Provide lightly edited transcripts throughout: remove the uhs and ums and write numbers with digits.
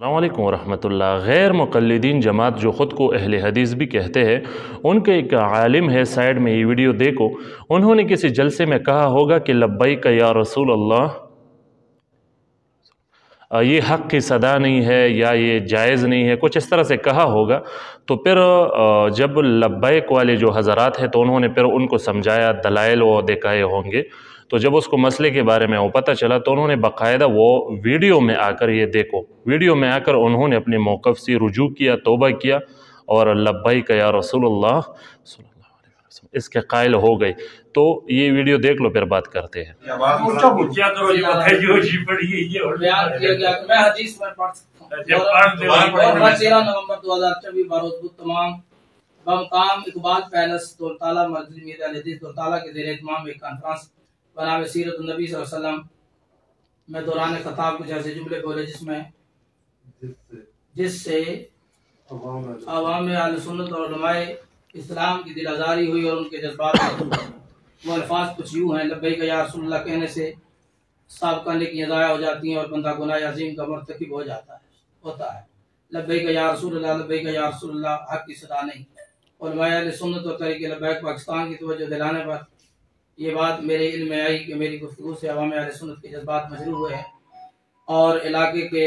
السلام علیکم ورحمۃ اللہ۔ غیر مقلدین جماعت جو خود کو اہل حدیث بھی کہتے ہیں، ان کے ایک عالم ہے، سائیڈ میں یہ ویڈیو دیکھو، انہوں نے کسی جلسے میں کہا ہوگا کہ لبیک یا رسول اللہ، یہ حق کی صدا نہیں ہے یا یہ جائز نہیں ہے، کچھ اس طرح سے کہا ہوگا۔ تو پھر جب لبیک والے جو حضرات ہیں تو انہوں نے پھر ان کو سمجھایا، دلائل وہ دکھائے ہوں گے، تو جب اس کو مسئلے کے بارے میں وہ پتہ چلا تو انہوں نے باقاعدہ وہ ویڈیو میں آ کر، یہ دیکھو ویڈیو میں آ کر انہوں نے اپنے موقف سے رجوع کیا، توبہ کیا اور لبیک یا رسول اللہ صلی اللہ علیہ وسلم اس کے قائل ہو گئے۔ تو یہ ویڈیو دیکھ لو، پھر بات کرتے ہیں۔ میں حدیث میں پڑھ سکتا ہوں۔ 13 نومبر 2024 بروز بدھ تمام بمقام اقبال پیلس دولتالہ مسجد میرا حدیث دولتالہ کے زیر اہتمام ایک کانفرنس بنام سیرت النبی صلی اللہ علیہ وسلم میں دوران خطاب کچھ ایسے جملے بولے جس سے عوام اہل سنت اور علماء اسلام کی دل آزاری ہوئی اور ان کے جذبات میں وہ الفاظ کچھ یوں ہیں: لبیک یا رسول اللہ کہنے سے سابقہ نیکیاں ضائع ہو جاتی ہیں اور بندہ گناہ عظیم کا مرتکب ہوتا ہے۔ لبیک یا رسول اللہ، لبیک یا رسول اللہ حق کی صدا نہیں۔ علماء اہل سنت اور طریق لبیک پاکستان کی توجہ دلانے پر یہ بات میرے علم میں آئی کہ میری گفتگو سے عوام اہل سنت کے جذبات مجروح ہوئے ہیں اور علاقے کے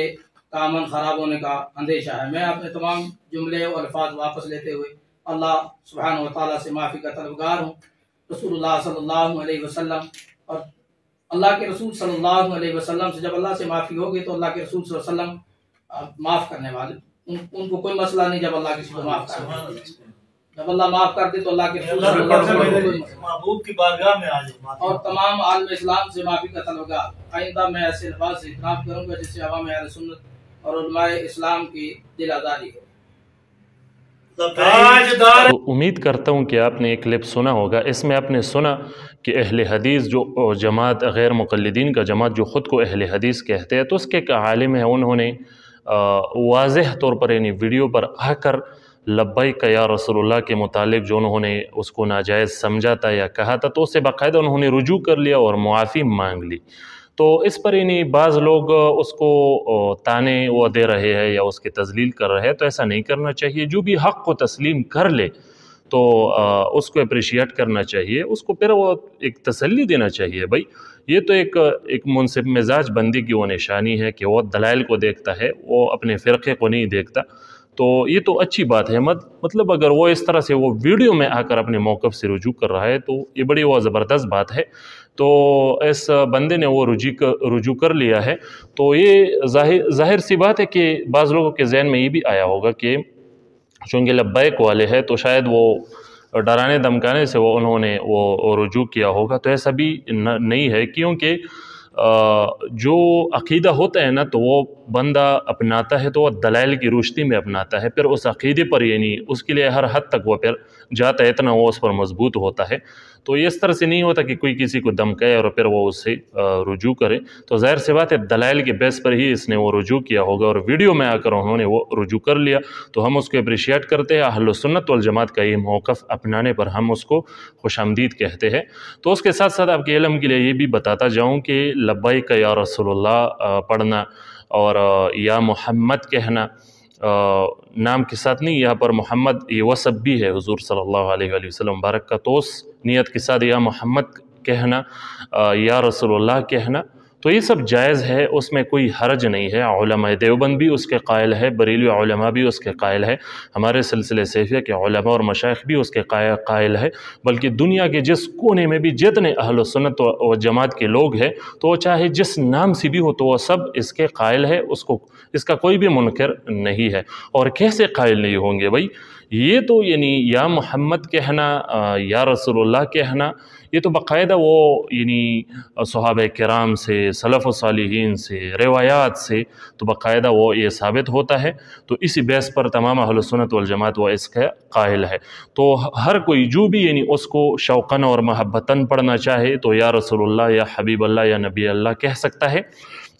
امن خراب ہونے کا اندیشہ ہے۔ میں اپنے تمام جملے اور الفاظ واپس لیتے ہوئے اللہ سبحانہ و تعالیٰ سے معافی کا طلبگار ہوں۔ رسول اللہ صلی اللہ علیہ وسلم اور اللہ کے رسول صلی اللہ علیہ وسلم سے جب اللہ سے معافی ہوگی تو اللہ کے رسول صلی اللہ علیہ وسلم معاف کرنے والے، ان کو کوئی مسئلہ نہیں جب اللہ کسی کو معاف کر دے۔ جب اللہ معاف کر دے تو اللہ کے رسول صلی اللہ علیہ وسلم محبوب کی بارگاہ میں آ جائے اور تمام عالم اسلام سے معافی کا طلبگار۔ آئندہ میں ایسے الفاظ سے اجتناب کروں گا جس سے عوام اہل سنت اور علماء اسلام کی دل آزاری ہو۔ تو امید کرتا ہوں کہ آپ نے ایک کلپ سنا ہوگا، اس میں آپ نے سنا کہ اہل حدیث جو جماعت، غیر مقلدین کا جماعت جو خود کو اہل حدیث کہتے ہیں، تو اس کے ایک عالم ہیں، انہوں نے واضح طور پر یعنی ویڈیو پر آ کر لبیک یا رسول اللہ کے متعلق جو انہوں نے اس کو ناجائز سمجھا تھا یا کہا تھا، تو اس سے باقاعدہ انہوں نے رجوع کر لیا اور معافی مانگ لی۔ تو اس پر یعنی بعض لوگ اس کو تانے وہ دے رہے ہیں یا اس کی تذلیل کر رہے ہیں، تو ایسا نہیں کرنا چاہیے۔ جو بھی حق کو تسلیم کر لے تو اس کو اپریشیٹ کرنا چاہیے، اس کو پھر وہ ایک تسلی دینا چاہیے۔ بھائی یہ تو ایک منصف مزاج بندی کی وہ نشانی ہے کہ وہ دلائل کو دیکھتا ہے، وہ اپنے فرقے کو نہیں دیکھتا۔ تو یہ تو اچھی بات ہے، مطلب اگر وہ اس طرح سے وہ ویڈیو میں آ کر اپنے موقف سے رجوع کر رہا ہے تو یہ بڑی وہ زبردست بات ہے۔ تو اس بندے نے وہ رجوع کر لیا ہے، تو یہ ظاہر سی بات ہے کہ بعض لوگوں کے ذہن میں یہ بھی آیا ہوگا کہ چونکہ لبیک والے ہیں تو شاید وہ ڈرانے دھمکانے سے انہوں نے وہ رجوع کیا ہوگا، تو ایسا بھی نہیں ہے، کیونکہ جو عقیدہ ہوتا ہے نا تو وہ بندہ اپناتا ہے تو وہ دلائل کی روشنی میں اپناتا ہے، پھر اس عقیدے پر یعنی اس کے لیے ہر حد تک وہ پھر جاتا ہے، اتنا وہ اس پر مضبوط ہوتا ہے۔ تو یہ اس طرح سے نہیں ہوتا کہ کوئی کسی کو دھمکائے اور پھر وہ اس سے رجوع کرے۔ تو ظاہر سی بات ہے دلائل کے بیس پر ہی اس نے وہ رجوع کیا ہوگا اور ویڈیو میں آ کر انہوں نے وہ رجوع کر لیا، تو ہم اس کو اپریشیٹ کرتے ہیں۔ اہل سنت والجماعت کا یہ موقف اپنانے پر ہم اس کو خوش آمدید کہتے ہیں۔ تو اس کے ساتھ ساتھ آپ کے علم کے لیے یہ بھی بتاتا جاؤں کہ لبیک یا رسول اللہ پڑھنا اور یا محمد کہنا نام کے ساتھ نہیں، یہاں پر محمد یہ وصف بھی ہے حضور صلی اللہ علیہ وآلہ وسلم مبارک کا، تو اس نیت کے ساتھ یا محمد کہنا یا رسول اللہ کہنا تو یہ سب جائز ہے، اس میں کوئی حرج نہیں ہے۔ علماء دیوبند بھی اس کے قائل ہے، بریلوی علماء بھی اس کے قائل ہے، ہمارے سلسلے سیفیہ کے علماء اور مشائخ بھی اس کے قائل ہے، بلکہ دنیا کے جس کونے میں بھی جتنے اہل سنت و جماعت کے لوگ ہیں تو وہ چاہے جس نام سے بھی ہو تو وہ سب اس کے قائل ہے، اس کا کوئی بھی منکر نہیں ہے۔ اور کیسے قائل نہیں ہوں گے بھائی؟ یہ تو یعنی یا محمد کہنا یا رسول اللہ کہنا یہ تو باقاعدہ وہ یعنی صحابہ کرام سے، سلف و صالحین سے، روایات سے تو باقاعدہ وہ یہ ثابت ہوتا ہے، تو اسی بیس پر تمام اہل سنت والجماعت وہ اس کا قائل ہے۔ تو ہر کوئی جو بھی یعنی اس کو شوقاً اور محبتاً پڑھنا چاہے تو یا رسول اللہ یا حبیب اللہ یا نبی اللہ کہہ سکتا ہے۔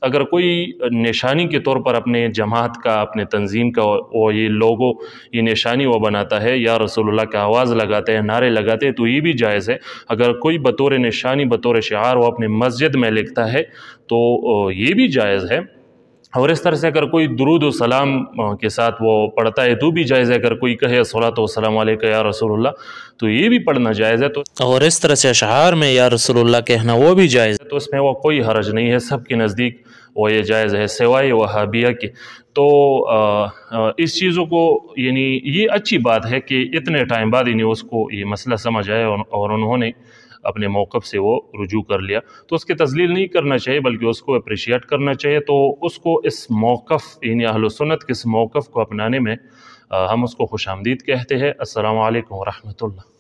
اگر کوئی نشانی کے طور پر اپنے جماعت کا، اپنے تنظیم کا وہ یہ لوگو، یہ نشانی وہ بناتا ہے، یا رسول اللہ کا آواز لگاتے ہیں، نعرے لگاتے ہیں، تو یہ بھی جائز ہے۔ اگر کوئی بطور نشانی، بطور شعار وہ اپنے مسجد میں لکھتا ہے تو یہ بھی جائز ہے۔ اور اس طرح سے اگر کوئی درود و سلام کے ساتھ وہ پڑھتا ہے تو بھی جائز ہے. اگر کوئی کہے الصلاۃ والسلام علیک یا رسول اللہ تو یہ بھی پڑھنا جائز ہے. تو اور اس طرح سے اشعار میں یا رسول اللہ کہنا وہ بھی جائز ہے, تو اس میں وہ کوئی حرج نہیں ہے, سب کے نزدیک وہ یہ جائز ہے سوائے وہابیہ کے. تو اس چیزوں کو یعنی یہ اچھی بات ہے کہ اتنے ٹائم بعد یعنی اس کو یہ مسئلہ سمجھ آیا اور انہوں نے اپنے موقف سے وہ رجوع کر لیا. تو اس کی تذلیل نہیں کرنا چاہیے بلکہ اس کو اپریشیٹ کرنا چاہیے. تو اس کو اس موقف یعنی اہل سنت کے اس موقف کو اپنانے میں ہم اس کو خوش آمدید کہتے ہیں. السلام علیکم ورحمۃ اللہ.